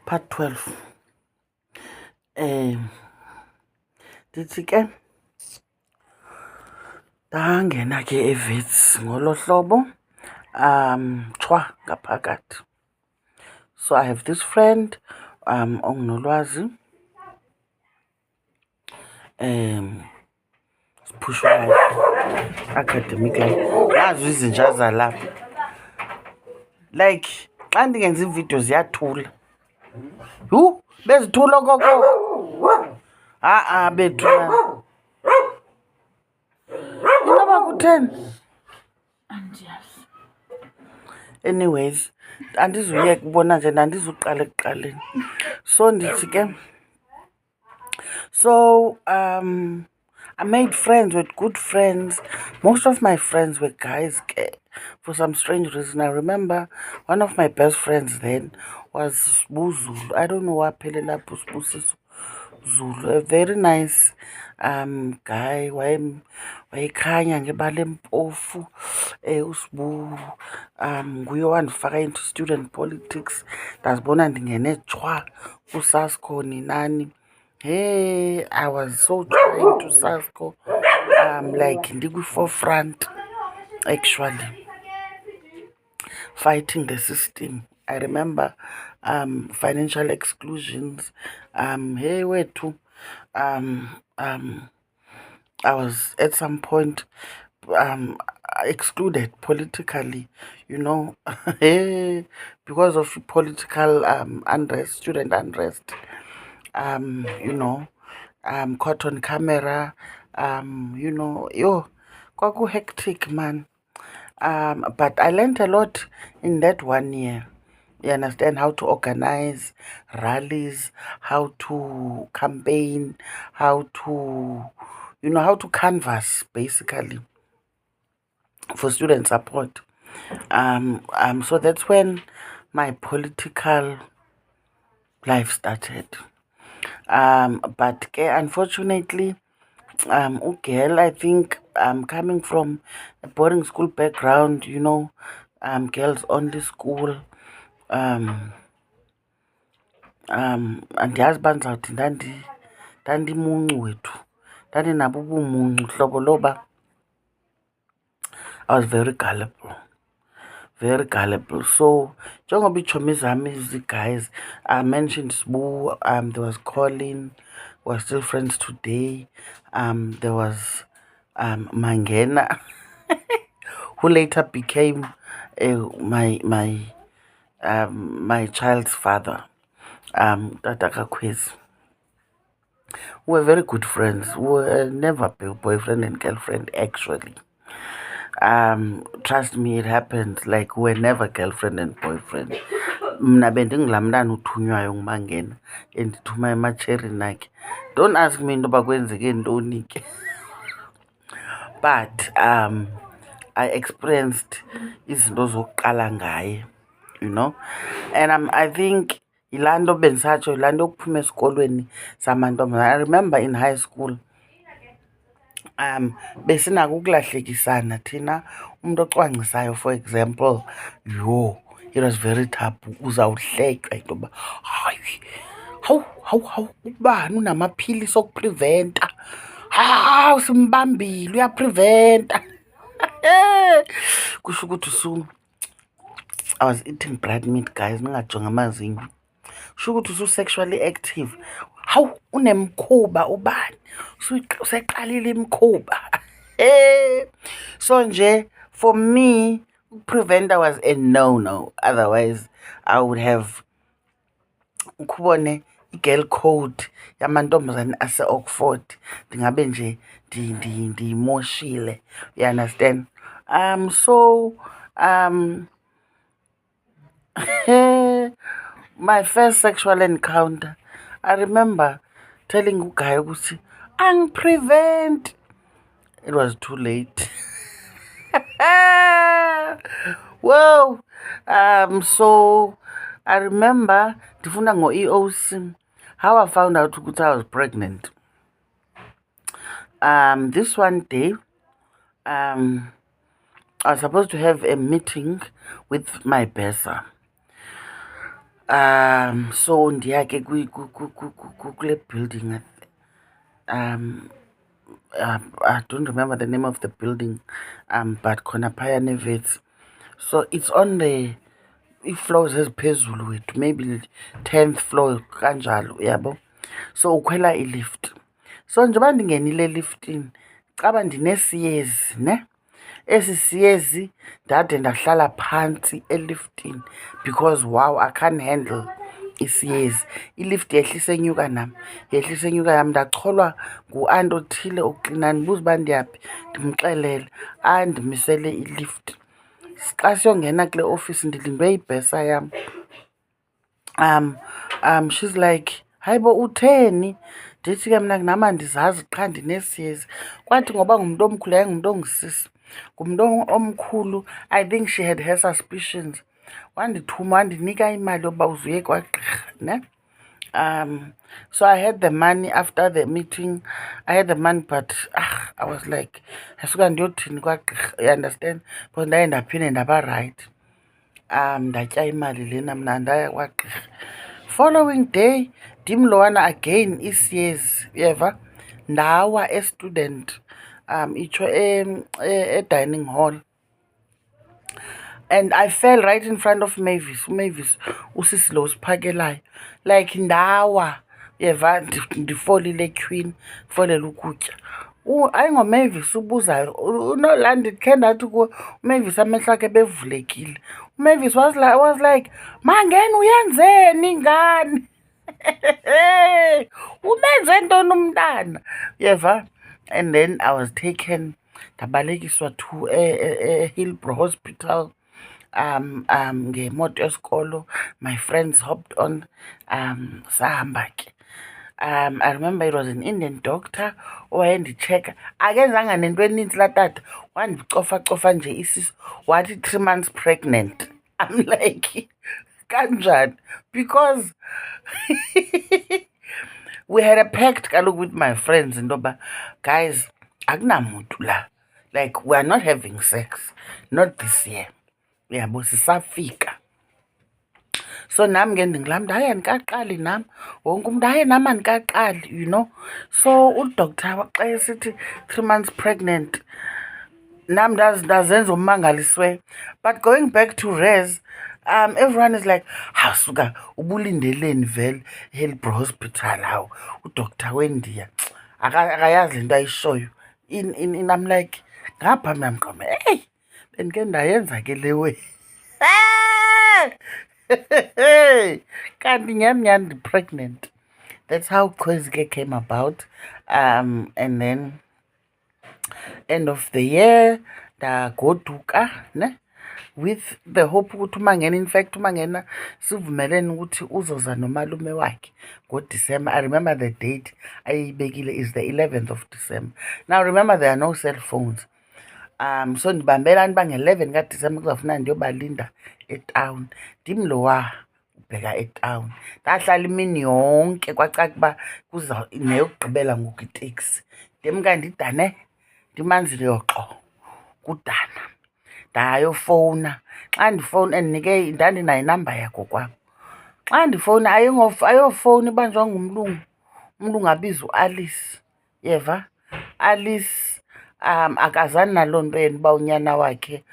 Part 12. Ndithi ke ndangena ke eWits ngolo hlobo chwa ngaphakathi. So I have this friend onginolwazi siphushwayo academic life. Nazo izinja zalapha, like xa ndingenza iividiyo ziyathula. Yhu, bezithula okoko. Bethuna. Inoba kutheni? Andiyazi. Anyways, andizuyeka ubona nje, ndandizuqala ekuqaleni. So ndithi ke, I made friends with good friends. Most of my friends were guys for some strange reason. I remember one of my best friends then was Buzulu. I don't know what Pelela Zulu. A very nice guy. Wayekhanya ngebala empofu uSibu nguye wandifaka into student politics. Ndazibona ndingene chwa uSasco ninani. Hey, I was so trying to Sasco, like forefront, actually fighting the system. I remember financial exclusions. Hey, where to? I was at some point excluded politically, you know, because of political unrest, student unrest. You know, caught on camera, you know, kwaku hectic, man. But I learned a lot in that 1 year. You understand how to organize rallies, how to campaign, how to, you know, how to canvass basically for student support. So that's when my political life started. But unfortunately, girl, I think coming from a boarding school background, you know, girls only school, andiyazi uba ndizawuthi ndandimuncu wethu, ndandinabo ubumuncu hlobo loba I was very gullible. Very gullible. So njengoba iitshomi zami guys, I mentioned Sbu, there was Colin, we're still friends today. There was Mangena, who later became my child's father, Tata Kakwezi. We were very good friends. We were never boyfriend and girlfriend, actually. Trust me, it happened. Like, we were never girlfriend and boyfriend. Mna bendingulaa mntana uthunywayo nguMangena endithuma emacherry nakhe. Don't ask me intoba kwenzeke ntoni ke. But I experienced izinto zokuqala ngaye, you know. And I think yilaa nto bendisatsho, yilaa nto yokuphuma esikolweni samantombazana. I remember in high school besinako ukulahlekisana thina. Umntu ocwangcisayo, for example, it was very taboo. Uzawuhletywa into yoba hayi, hawu ubani unamaphilisi okupriventa, hawu simbambile uyapriventa. Kusho ukuthi I was eating bread meat, guys, ningajonga amazinyo. Kusho ukuthi sexually active. Hawu unemkhuba ubani, useqalile imkhuba. So nje, for me, preventer was a no. Otherwise, I would have ukubone girl code yamantombazane ase-Oxford. Ndingabe nje ndiyimoshile. You understand? My first sexual encounter, I remember telling uguy ukuthi angiprevent. It was too late. Whoa. So I remember ndifunda ngo-EOC how I found out ukuthi I was pregnant. This one day, I was supposed to have a meeting with my BESA. So ndiya ke kule building. I don't remember the name of the building, but khona phaya neVets. So it's on the floors eziphezulu wethu, maybe 10th floor kanjalo, yabo. So ukhwela ilift. So njengoba ndingenile eliftini, caba ndinesiyezi, ne? Esi siyezi ndade ndahlala phantsi eliftini because wow, I can't handle isiyezi. Ilift yehlisa enyuka nam, yehlisa enyuka yam. Ndacholwa ngu-anti othile uxinana, buza uba ndiyaphi, ndimxelele andimisele ilift. Xa siyongena kule office ndilindwe ibhesa yam. She's like, hayi bo, utheni? Ndithi ke mna nam andizazi qha ndinesiyezi. Kwathi ngoba ngumntu omkhulu, yayingumntu ongusisi, ngumntu omkhulu, I think she had her suspicions. Wandithuma wandinika imali yokuba uzuye kwagqirha, ne? So I had the money after the meeting. I had the money, but I was like, asuka ndiyothini kwagqirha, you understand? Because ndaye ndaphinde ndaba right. Ndatya imali lena mna ndaya kwagqirha. Following day, ndim lowana again isiyezi, uyeva, ndawa e-student, itsho e-dining hall. And I fell right in front of Mavis. Mavis usisi lo usiphakelayo, like ndawa, uyeva, ndifolile equeen, ndifolele ukutya. AyingoMavis ubuzayo, unolaa ndikhe ndathi kuwo uMavis amehlo akhe bevulekile. uMavis was like, Mangeni uyenzeni ngani? Umenze ntoni umntana, uyeva? And then I was taken, ndabalekiswa to Hillbrow Hospital. Ngemoto yesikolo, my friends hopped on, sahamba ke. I remember it was an Indian doctor owayendicheka. Akenzanga nento enintsi laa tata, wandicofacofa nje isisu, wathi 3 months pregnant. I'm like, kanjani? Because we had a pact kaloku with my friends into yoba, guys, akunamuntu la, like we are not having sex, not this year, uyabo, sisafika. So nam ke ndingilamda, hayi andikaqali nam, wonke umntu, hayi nam andikaqali, you know. So udoktar xa esithi 3 months pregnant, nam ndazenza ummangaliswe. But going back to res, everyone is like, hawu suka ubulindeleni vele Hillbrow Hospital, hawu udoktar wendiya akayazi le nto ayishoyo. I'm like, ngapha mna mqome, hey, bendike ndayenza ke le way. Kanti nyhani pregnant. That's how Kwezike came about. And then end of the year ndagoduka, ne, with the hope ukuthi umangena, in fact umangena sivumelene ukuthi uzoza nomalume wakhe ngoDisemba. I remember the date ayibekile is the 11th of December. Now remember, there are no cell phones. So ndibambelani uba nge-11 kaDisemba kuzawufuna ndiyobalinda etawuni. Ndim lowa ubheka etawuni. Ndahlala imini yonke kwacaca uba neyokugqibela ngoku iteksi. Ndemka ndidane, ndimanzile yoxo kudana. Ndayofowuna. Xa ndifowuna, endinike, ndandinayo inamba yakho kwabo. Xa ndifowuna ayofowuna ibanjwa ngumlungu. Umlungu abiza uAlice, yeva. Alice akazani naloo nto yena uba unyana wakhe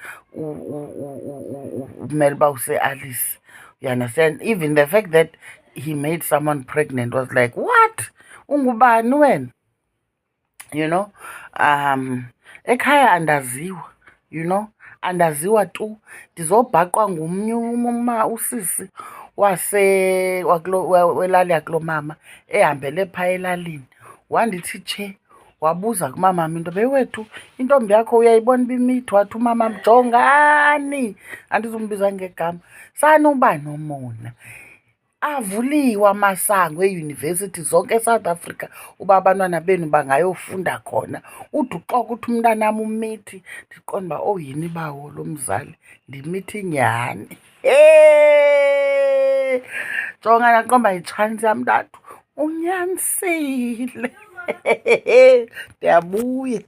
umele uba use-Alice, you understand? Even the fact that he made someone pregnant was like, what? Ungubani wena? You know? Ekhaya andaziwa, you know? Andaziwa tu. Ndizobhaqwa ngomnye usisi welali yakulo mama ehambele phaa elalini. Wandithi tshe, wabuza kumamam into, bewethu intombi yakho uyayibona uba imithi? Wathi umamam, jongani, andizumbiza ngegama, sanuba nomona. Avuliwe amasango eeyunivesithi zonke eSouth Africa uba abantwana benu bangayofunda khona. Uthi uxoka uthi umntanam umithi, ndiqonda uba oyini bawo lo mzali, ndimithi nyhani. Jonga naqomba yitshansi yam ntathu, unyanisile. Ndiyabuya.